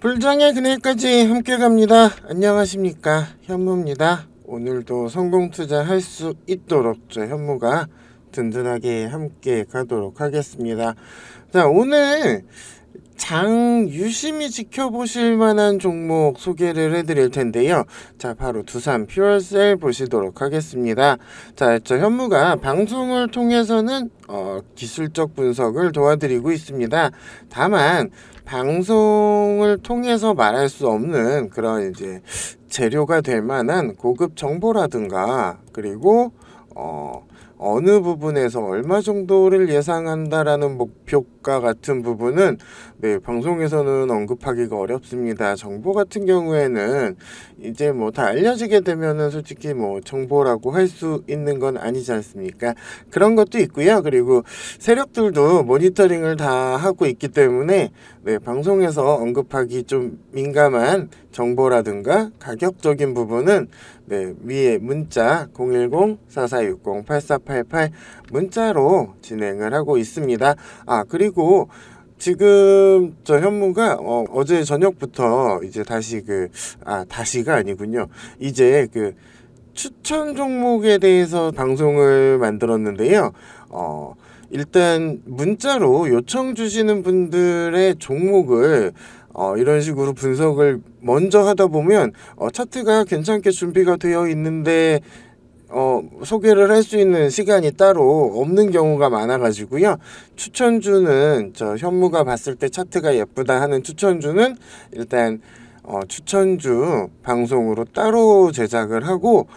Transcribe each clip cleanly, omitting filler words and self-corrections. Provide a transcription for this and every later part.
불장의 그날까지 함께 갑니다. 안녕하십니까, 현무입니다. 오늘도 성공 투자할 수 있도록 저 현무가 든든하게 함께 가도록 하겠습니다. 자, 오늘 장 유심히 지켜보실 만한 종목 소개를 해드릴 텐데요. 자, 바로 두산 퓨어셀 보시도록 하겠습니다. 자, 저 현무가 방송을 통해서는 기술적 분석을 도와드리고 있습니다. 다만 방송을 통해서 말할 수 없는 그런 이제 재료가 될 만한 고급 정보라든가, 그리고 어느 부분에서 얼마 정도를 예상한다라는 목표가 같은 부분은 방송에서는 언급하기가 어렵습니다. 정보 같은 경우에는 이제 뭐 다 알려지게 되면은 솔직히 뭐 정보라고 할 수 있는 건 아니지 않습니까? 그런 것도 있고요. 그리고 세력들도 모니터링을 다 하고 있기 때문에 방송에서 언급하기 좀 민감한 정보라든가 가격적인 부분은 위에 문자 010-4460-8488 문자로 진행을 하고 있습니다. 그리고 지금 저 현무가 어제 저녁부터 이제 다시가 아니군요. 이제 추천 종목에 대해서 방송을 만들었는데요. 일단 문자로 요청 주시는 분들의 종목을 이런 식으로 분석을 먼저 하다 보면 차트가 괜찮게 준비가 되어 있는데 소개를 할 수 있는 시간이 따로 없는 경우가 많아가지고요. 추천주는 저 현무가 봤을 때 차트가 예쁘다 하는 추천주는 일단 추천주 방송으로 따로 제작을 하고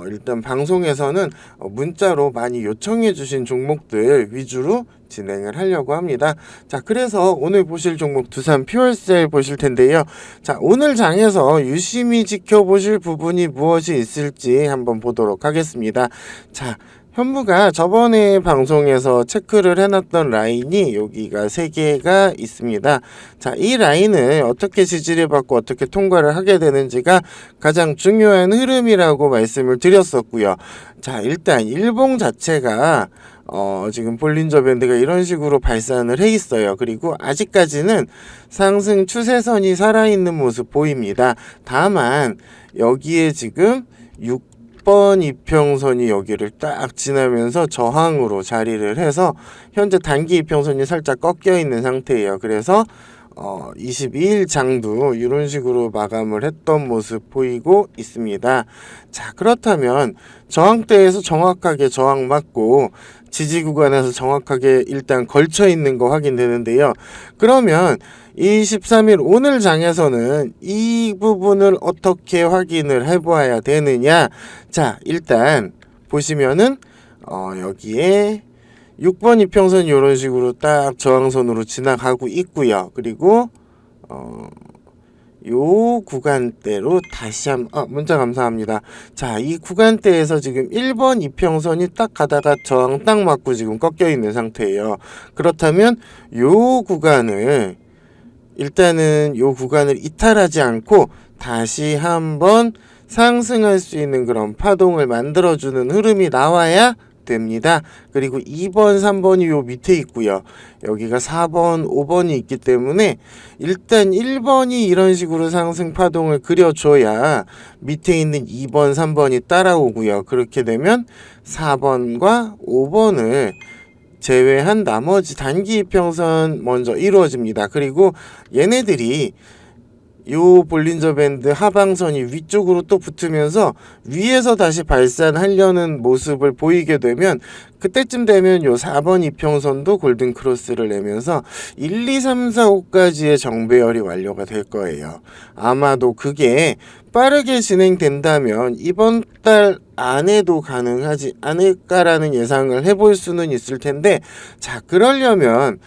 일단 방송에서는 문자로 많이 요청해 주신 종목들 위주로 진행을 하려고 합니다. 자, 그래서 오늘 보실 종목 두산 퓨어셀 보실 텐데요. 자, 오늘 장에서 유심히 지켜보실 부분이 무엇이 있을지 한번 보도록 하겠습니다. 자, 현무가 저번에 방송에서 체크를 해놨던 라인이 여기가 3개가 있습니다. 자, 이 라인을 어떻게 지지를 받고 어떻게 통과를 하게 되는지가 가장 중요한 흐름이라고 말씀을 드렸었고요. 자, 일단 일봉 자체가 지금 볼린저 밴드가 이런 식으로 발산을 해 있어요. 그리고 아직까지는 상승 추세선이 살아있는 모습 보입니다. 다만 여기에 지금 6번 이평선이 여기를 딱 지나면서 저항으로 자리를 해서 현재 단기 이평선이 살짝 꺾여 있는 상태예요. 그래서 22일 장도 이런 식으로 마감을 했던 모습 보이고 있습니다. 자, 그렇다면 저항대에서 정확하게 저항 맞고 지지 구간에서 정확하게 일단 걸쳐 있는 거 확인되는데요. 그러면 23일 오늘 장에서는 이 부분을 어떻게 확인을 해봐야 되느냐? 자, 일단 보시면은 여기에 6번 이평선 이런 식으로 딱 저항선으로 지나가고 있고요. 그리고 요 구간대로 다시 문자 감사합니다. 자, 이 구간대에서 지금 1번 이평선이 딱 가다가 저항 딱 맞고 지금 꺾여 있는 상태예요. 그렇다면 요 구간을 일단은 요 구간을 이탈하지 않고 다시 한번 상승할 수 있는 그런 파동을 만들어주는 흐름이 나와야 됩니다. 그리고 2번, 3번이 요 밑에 있고요. 여기가 4번, 5번이 있기 때문에 일단 1번이 이런 식으로 상승 파동을 그려줘야 밑에 있는 2번, 3번이 따라오고요. 그렇게 되면 4번과 5번을 제외한 나머지 단기 이평선 먼저 이루어집니다. 그리고 얘네들이 요 볼린저 밴드 하방선이 위쪽으로 또 붙으면서 위에서 다시 발산하려는 모습을 보이게 되면 그때쯤 되면 요 4번 이평선도 골든 크로스를 내면서 1, 2, 3, 4, 5까지의 정배열이 완료가 될 거예요. 아마도 그게 빠르게 진행된다면 이번 달 안에도 가능하지 않을까라는 예상을 해볼 수는 있을 텐데, 자, 그러려면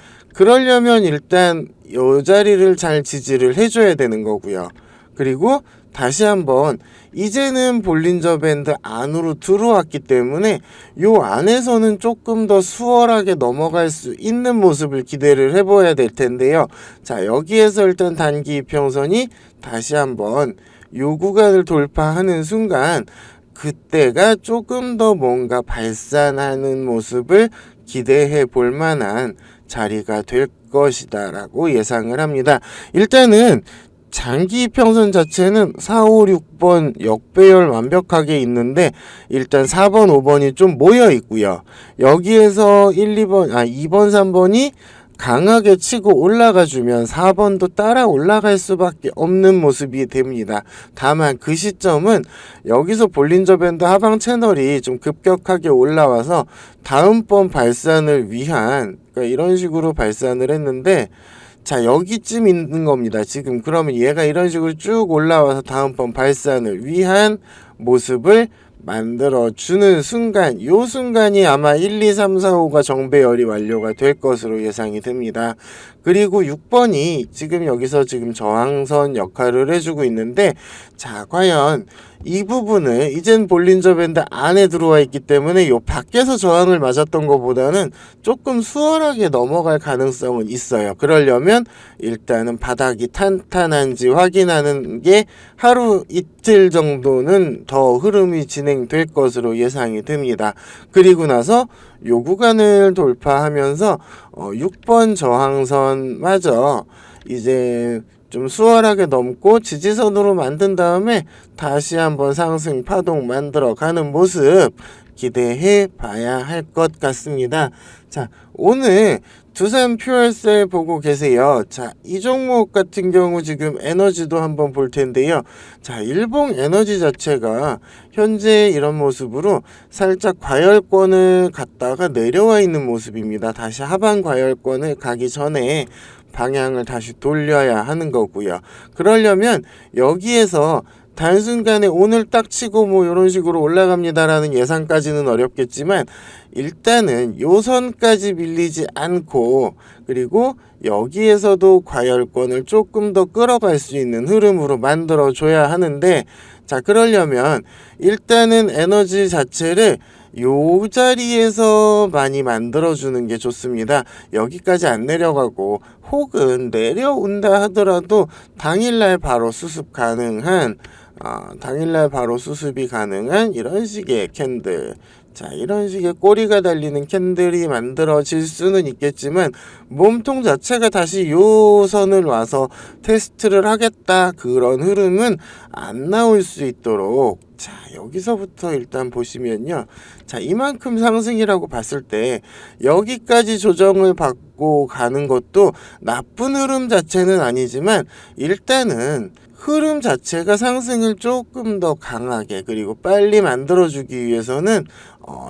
일단 요 자리를 잘 지지를 해줘야 되는 거고요. 그리고 다시 한번 이제는 볼린저 밴드 안으로 들어왔기 때문에 요 안에서는 조금 더 수월하게 넘어갈 수 있는 모습을 기대를 해봐야 될 텐데요. 자, 여기에서 일단 단기 이평선이 다시 한번 요 구간을 돌파하는 순간 그때가 조금 더 뭔가 발산하는 모습을 기대해 볼 만한 자리가 될 것이다 라고 예상을 합니다. 일단은 장기 이평선 자체는 4, 5, 6번 역배열 완벽하게 있는데 일단 4번, 5번이 좀 모여 있고요. 여기에서 2번, 3번이 강하게 치고 올라가 주면 4번도 따라 올라갈 수밖에 없는 모습이 됩니다. 다만 그 시점은 여기서 볼린저 밴드 하방 채널이 좀 급격하게 올라와서 다음번 발산을 위한, 그러니까 이런 식으로 발산을 했는데, 자, 여기쯤 있는 겁니다. 지금 그러면 얘가 이런 식으로 쭉 올라와서 다음번 발산을 위한 모습을 만들어주는 순간, 요 순간이 아마 1, 2, 3, 4, 5가 정배열이 완료가 될 것으로 예상이 됩니다. 그리고 6번이 지금 여기서 지금 저항선 역할을 해주고 있는데, 자, 과연 이 부분을 이젠 볼린저 밴드 안에 들어와 있기 때문에 요 밖에서 저항을 맞았던 것보다는 조금 수월하게 넘어갈 가능성은 있어요. 그러려면 일단은 바닥이 탄탄한지 확인하는 게 하루 이틀 정도는 더 흐름이 진행될 것으로 예상이 됩니다. 그리고 나서 요 구간을 돌파하면서 6번 저항선마저 이제 좀 수월하게 넘고 지지선으로 만든 다음에 다시 한번 상승 파동 만들어 가는 모습 기대해 봐야 할 것 같습니다. 자, 오늘 두산 퓨얼셀 보고 계세요. 자, 이 종목 같은 경우 지금 에너지도 한번 볼 텐데요. 자, 일봉 에너지 자체가 현재 이런 모습으로 살짝 과열권을 갔다가 내려와 있는 모습입니다. 다시 하반 과열권을 가기 전에 방향을 다시 돌려야 하는 거고요. 그러려면 여기에서 단순간에 오늘 딱 치고 뭐 이런 식으로 올라갑니다라는 예상까지는 어렵겠지만 일단은 요 선까지 밀리지 않고 그리고 여기에서도 과열권을 조금 더 끌어갈 수 있는 흐름으로 만들어 줘야 하는데, 자, 그러려면 일단은 에너지 자체를 요 자리에서 많이 만들어주는 게 좋습니다. 여기까지 안 내려가고 혹은 내려온다 하더라도 당일날 바로 수습 가능한 당일날 바로 수습이 가능한 이런 식의 캔들, 자, 이런 식의 꼬리가 달리는 캔들이 만들어질 수는 있겠지만 몸통 자체가 다시 요 선을 와서 테스트를 하겠다 그런 흐름은 안 나올 수 있도록, 자, 여기서부터 일단 보시면요, 자, 이만큼 상승이라고 봤을 때 여기까지 조정을 받고 가는 것도 나쁜 흐름 자체는 아니지만 일단은 흐름 자체가 상승을 조금 더 강하게 그리고 빨리 만들어주기 위해서는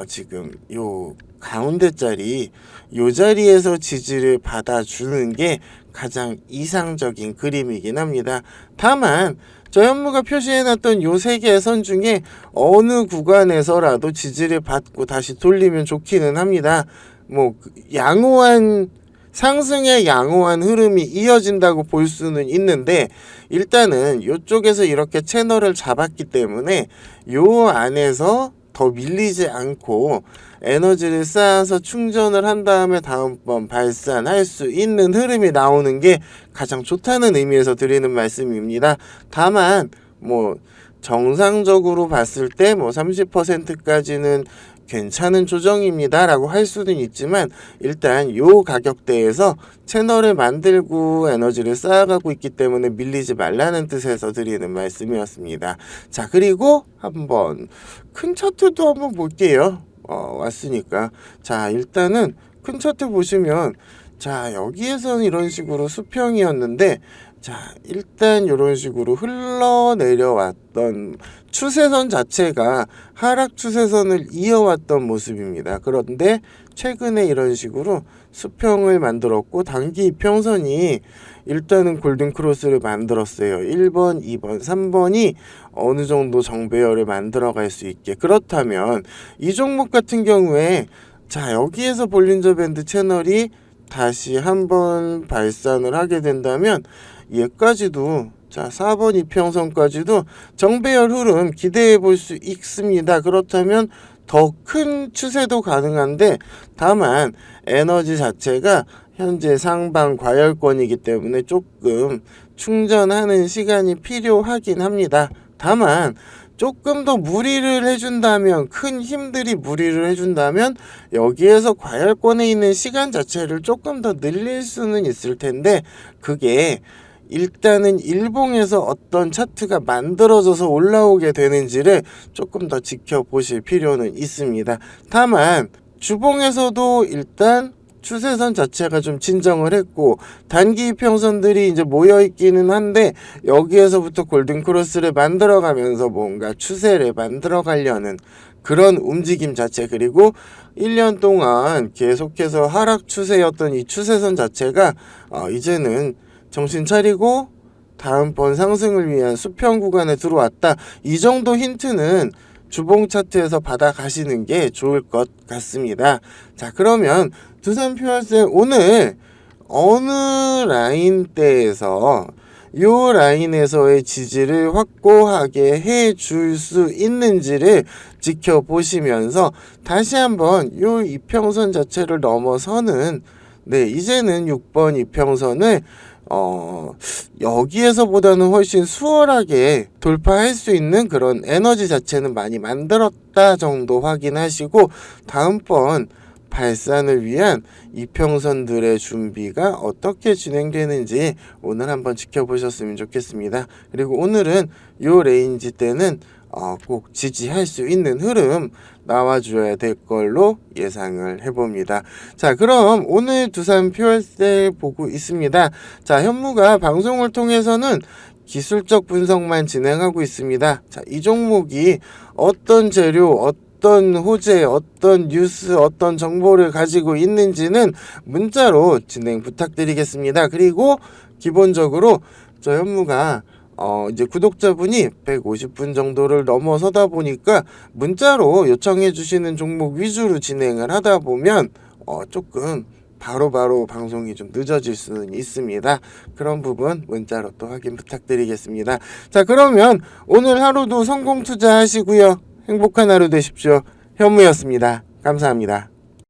지금 요 가운데 자리, 요 자리에서 지지를 받아주는 게 가장 이상적인 그림이긴 합니다. 다만 저 현무가 표시해놨던 요 세 개의 선 중에 어느 구간에서라도 지지를 받고 다시 돌리면 좋기는 합니다. 뭐 양호한 상승의 양호한 흐름이 이어진다고 볼 수는 있는데 일단은 이쪽에서 이렇게 채널을 잡았기 때문에 요 안에서 더 밀리지 않고 에너지를 쌓아서 충전을 한 다음에 다음번 발산할 수 있는 흐름이 나오는 게 가장 좋다는 의미에서 드리는 말씀입니다. 다만 뭐 정상적으로 봤을 때 뭐 30%까지는 괜찮은 조정입니다 라고 할 수는 있지만 일단 요 가격대에서 채널을 만들고 에너지를 쌓아가고 있기 때문에 밀리지 말라는 뜻에서 드리는 말씀이었습니다. 자, 그리고 한번 큰 차트도 한번 볼게요. 왔으니까. 자, 일단은 큰 차트 보시면, 자, 여기에서는 이런 식으로 수평이었는데, 자, 일단 이런 식으로 흘러내려왔던 추세선 자체가 하락 추세선을 이어왔던 모습입니다. 그런데 최근에 이런 식으로 수평을 만들었고 단기 이평선이 일단은 골든크로스를 만들었어요. 1번, 2번, 3번이 어느 정도 정배열을 만들어 갈 수 있게. 그렇다면 이 종목 같은 경우에 자, 여기에서 볼린저 밴드 채널이 다시 한번 발산을 하게 된다면 얘까지도, 자, 4번 이평선까지도 정배열 흐름 기대해 볼 수 있습니다. 그렇다면 더 큰 추세도 가능한데 다만 에너지 자체가 현재 상방 과열권이기 때문에 조금 충전하는 시간이 필요하긴 합니다. 다만 조금 더 무리를 해준다면, 큰 힘들이 무리를 해준다면 여기에서 과열권에 있는 시간 자체를 조금 더 늘릴 수는 있을 텐데 그게 일단은 일봉에서 어떤 차트가 만들어져서 올라오게 되는지를 조금 더 지켜보실 필요는 있습니다. 다만 주봉에서도 일단 추세선 자체가 좀 진정을 했고 단기 이평선들이 이제 모여 있기는 한데 여기에서부터 골든 크로스를 만들어 가면서 뭔가 추세를 만들어 가려는 그런 움직임 자체, 그리고 1년 동안 계속해서 하락 추세였던 이 추세선 자체가 이제는 정신 차리고 다음번 상승을 위한 수평 구간에 들어왔다. 이 정도 힌트는 주봉 차트에서 받아 가시는 게 좋을 것 같습니다. 자, 그러면 두산표현생 오늘 어느 라인대에서 요 라인에서의 지지를 확고하게 해 줄 수 있는지를 지켜보시면서 다시 한번 요 이평선 자체를 넘어서는 이제는 6번 이평선을 여기에서보다는 훨씬 수월하게 돌파할 수 있는 그런 에너지 자체는 많이 만들었다 정도 확인하시고 다음번 발산을 위한 이평선들의 준비가 어떻게 진행되는지 오늘 한번 지켜보셨으면 좋겠습니다. 그리고 오늘은 요 레인지 때는 꼭 지지할 수 있는 흐름 나와줘야 될 걸로 예상을 해봅니다. 자, 그럼 오늘 두산 퓨얼셀 보고 있습니다. 자, 현무가 방송을 통해서는 기술적 분석만 진행하고 있습니다. 자, 이 종목이 어떤 재료, 어떤 호재, 어떤 뉴스, 어떤 정보를 가지고 있는지는 문자로 진행 부탁드리겠습니다. 그리고 기본적으로 저 현무가 이제 구독자분이 150분 정도를 넘어서다 보니까 문자로 요청해 주시는 종목 위주로 진행을 하다 보면 조금 바로바로 방송이 좀 늦어질 수는 있습니다. 그런 부분 문자로 또 확인 부탁드리겠습니다. 자, 그러면 오늘 하루도 성공 투자하시고요. 행복한 하루 되십시오. 현무였습니다. 감사합니다.